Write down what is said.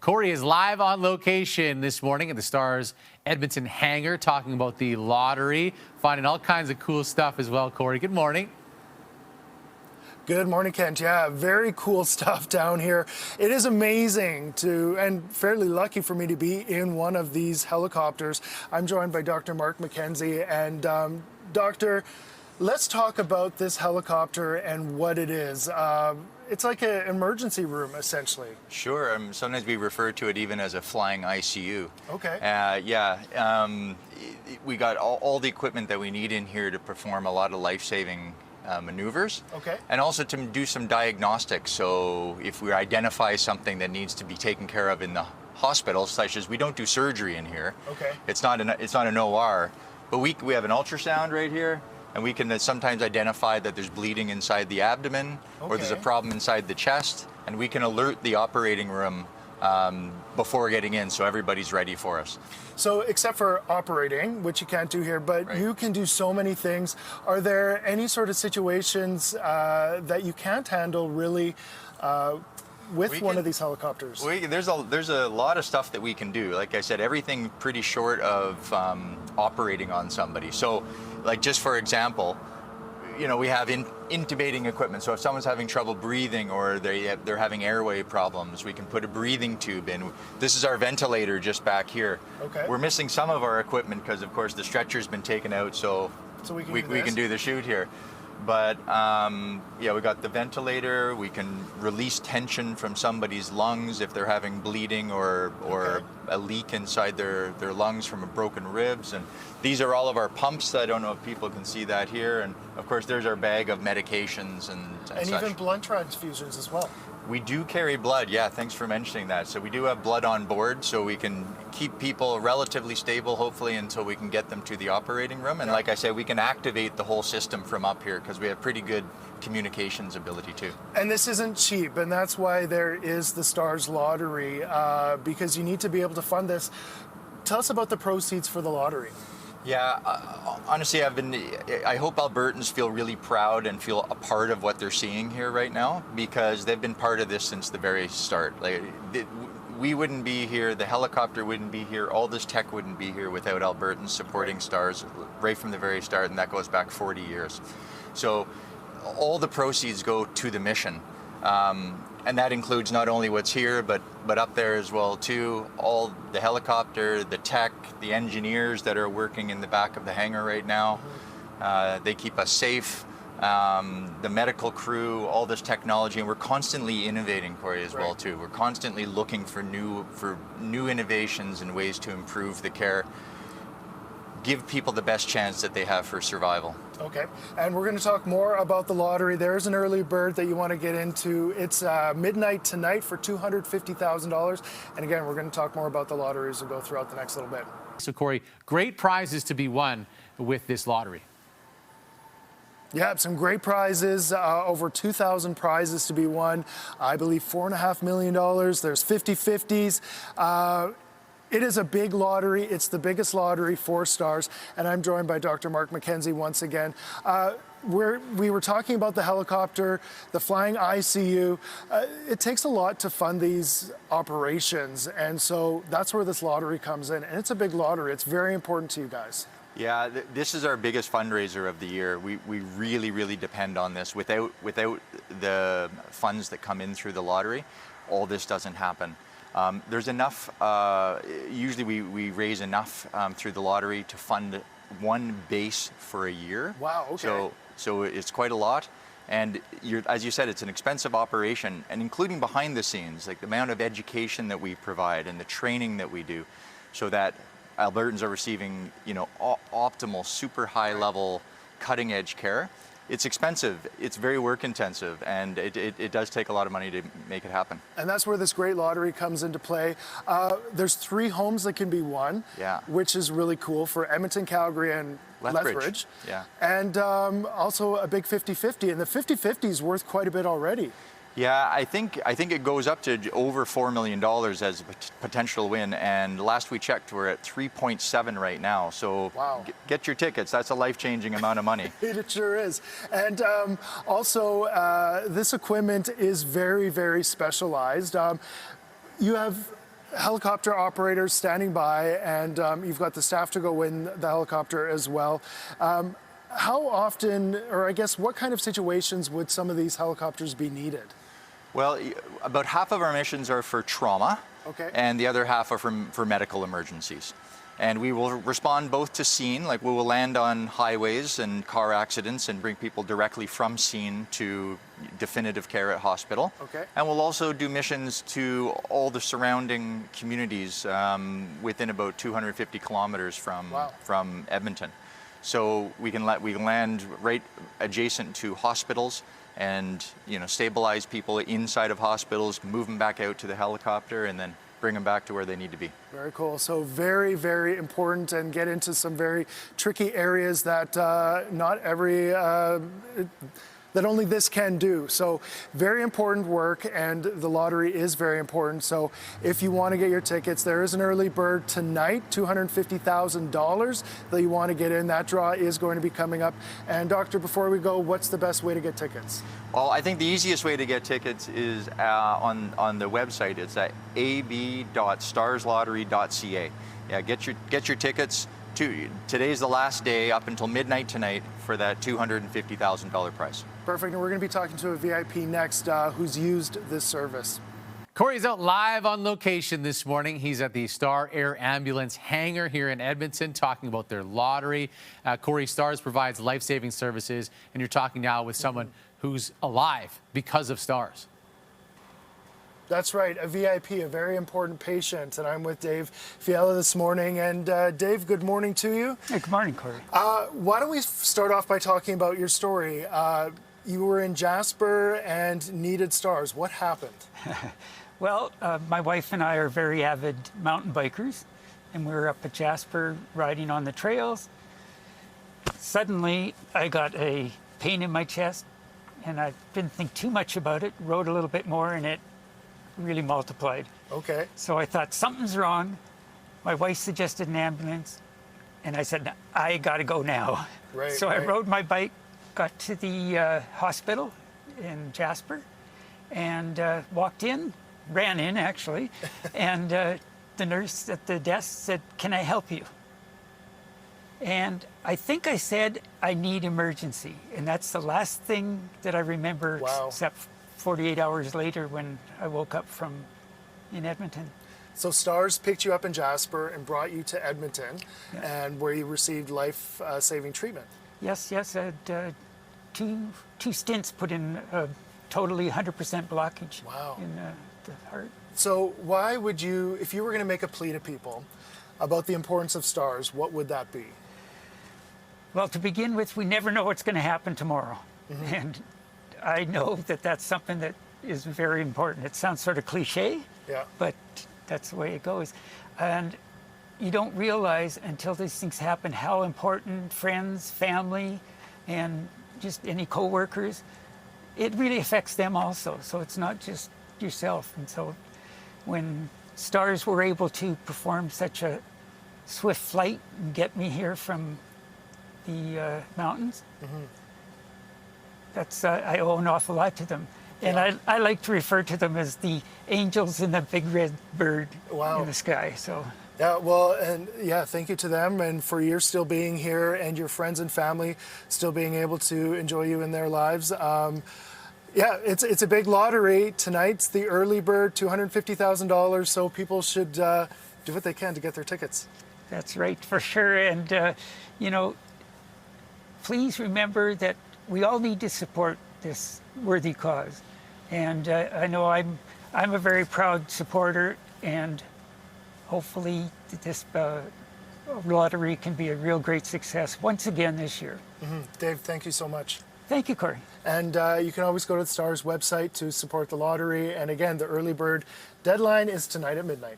Cory is live on location this morning at the STARS Edmonton hangar, talking about the lottery, finding all kinds of cool stuff as well. Cory, good morning. Good morning, Kent. Yeah, very cool stuff down here. It is amazing and fairly lucky for me to be in one of these helicopters. I'm joined by Dr. Mark McKenzie. And Doctor, let's talk about this helicopter and what it is. It's like an emergency room, essentially. Sure. Sometimes we refer to it even as a flying ICU. Okay. We got all the equipment that we need in here to perform a lot of life-saving maneuvers. Okay. And also to do some diagnostics. So if we identify something that needs to be taken care of in the hospital, such as we don't do surgery in here. Okay. It's not an OR, but we have an ultrasound right here. And we can sometimes identify that there's bleeding inside the abdomen, or there's a problem inside the chest, and we can alert the operating room before getting in, so everybody's ready for us. So except for operating, which you can't do here, but Right. You can do so many things. Are there any sort of situations that you can't handle really with one of these helicopters? There's a lot of stuff that we can do. Like I said, everything pretty short of operating on somebody. So, like just for example, we have intubating equipment. So if someone's having trouble breathing or they're having airway problems, we can put a breathing tube in. This is our ventilator just back here. Okay. We're missing some of our equipment because, of course, the stretcher's been taken out, so we can do the shoot here. But we got the ventilator. We can release tension from somebody's lungs if they're having bleeding or a leak inside their lungs from a broken ribs. And these are all of our pumps. I don't know if people can see that here. And of course, there's our bag of medications and such. Even blood transfusions as well. We do carry blood, yeah, thanks for mentioning that. So we do have blood on board, so we can keep people relatively stable, hopefully, until we can get them to the operating room. And like I said, we can activate the whole system from up here because we have pretty good communications ability too. And this isn't cheap, and that's why there is the STARS lottery, because you need to be able to fund this. Tell us about the proceeds for the lottery. Yeah, honestly, I hope Albertans feel really proud and feel a part of what they're seeing here right now, because they've been part of this since the very start. We wouldn't be here, the helicopter wouldn't be here, all this tech wouldn't be here without Albertans supporting STARS right from the very start, and that goes back 40 years. So all the proceeds go to the mission. And that includes not only what's here, but up there as well too. All the helicopter, the tech, the engineers that are working in the back of the hangar right now. They keep us safe. The medical crew, all this technology, and we're constantly innovating, Cory, as well too. We're constantly looking for new innovations and ways to improve the care. Give people the best chance that they have for survival. Okay, and we're going to talk more about the lottery. There's an early bird that you want to get into. It's midnight tonight for $250,000. And again, we're going to talk more about the lottery as we go throughout the next little bit. So, Cory, great prizes to be won with this lottery. Yeah, some great prizes, over 2,000 prizes to be won. I believe $4.5 million. There's 50-50s. It is a big lottery. It's the biggest lottery for STARS, and I'm joined by Dr. Mark McKenzie once again. We were talking about the helicopter, the flying ICU. It takes a lot to fund these operations, and so that's where this lottery comes in, and it's a big lottery. It's very important to you guys. Yeah, this is our biggest fundraiser of the year. We really, really depend on this. Without the funds that come in through the lottery, all this doesn't happen. There's enough, usually we raise enough through the lottery to fund one base for a year. Wow, okay. So it's quite a lot. And as you said, it's an expensive operation, and including behind the scenes, like the amount of education that we provide and the training that we do, so that Albertans are receiving, optimal, super high level, cutting edge care. It's expensive, it's very work intensive, and it does take a lot of money to make it happen. And that's where this great lottery comes into play. There's 3 homes that can be won, which is really cool for Edmonton, Calgary, and Lethbridge. Yeah. And also a big 50-50, and the 50-50 is worth quite a bit already. Yeah, I think it goes up to over $4 million as a potential win, and last we checked, we're at 3.7 right now. So wow. Get your tickets. That's a life-changing amount of money. It sure is. And also, this equipment is very, very specialized. You have helicopter operators standing by, and you've got the staff to go in the helicopter as well. How often, or I guess what kind of situations would some of these helicopters be needed? Well, about half of our missions are for trauma, Okay. and the other half are for medical emergencies. And we will respond both to scene, like we will land on highways and car accidents and bring people directly from scene to definitive care at hospital. Okay. And we'll also do missions to all the surrounding communities within about 250 kilometers from Edmonton. So we can land right adjacent to hospitals and stabilize people inside of hospitals, move them back out to the helicopter, and then bring them back to where they need to be. Very cool. So very, very important, and get into some very tricky areas that that only this can do. So very important work, and the lottery is very important. So if you want to get your tickets, there is an early bird tonight, $250,000 that you want to get in. That draw is going to be coming up. And Doctor, before we go, what's the best way to get tickets? Well, I think the easiest way to get tickets is on the website. It's at ab.starslottery.ca. Yeah, get your tickets. Today's the last day up until midnight tonight for that $250,000 prize. Perfect. And we're going to be talking to a VIP next who's used this service. Cory's out live on location this morning. He's at the Star Air Ambulance hangar here in Edmonton talking about their lottery. Cory, STARS provides life-saving services, and you're talking now with someone who's alive because of STARS. That's right, a VIP, a very important patient. And I'm with Dave Fiala this morning. And Dave, good morning to you. Hey, good morning, Cory. Why don't we start off by talking about your story? You were in Jasper and needed STARS. What happened? Well, my wife and I are very avid mountain bikers, and we were up at Jasper riding on the trails. Suddenly, I got a pain in my chest, and I didn't think too much about it, rode a little bit more, and it really multiplied. Okay. So I thought, something's wrong. My wife suggested an ambulance, and I said, I gotta go now. Right, so I right. rode my bike, got to the hospital in Jasper, and walked in, ran in actually, and the nurse at the desk said, can I help you? And I think I said, I need emergency. And that's the last thing that I remember, Wow. except 48 hours later when I woke up in Edmonton. So STARS picked you up in Jasper and brought you to Edmonton, Yeah. and where you received life-saving treatment. Yes, I had two stints put in, totally 100% blockage Wow. in the heart. So why would you, if you were going to make a plea to people about the importance of STARS, what would that be? Well, to begin with, we never know what's going to happen tomorrow. Mm-hmm. And I know that that's something that is very important. It sounds sort of cliche, Yeah. but that's the way it goes. And you don't realize until these things happen how important friends, family, and just any coworkers, it really affects them also. So it's not just yourself. And so when STARS were able to perform such a swift flight and get me here from the mountains, that's I owe an awful lot to them. And Yeah. I like to refer to them as the angels in the big red bird Wow. in the sky. So Yeah, well, and yeah, thank you to them, and for you still being here, and your friends and family still being able to enjoy you in their lives. Yeah, it's a big lottery. Tonight's the early bird, $250,000, so people should do what they can to get their tickets. that's right, for sure. And, please remember that we all need to support this worthy cause. And I know I'm a very proud supporter, and hopefully this lottery can be a real great success once again this year. Dave, thank you so much. Thank you, Cory. And you can always go to the STARS website to support the lottery. And again, the early bird deadline is tonight at midnight.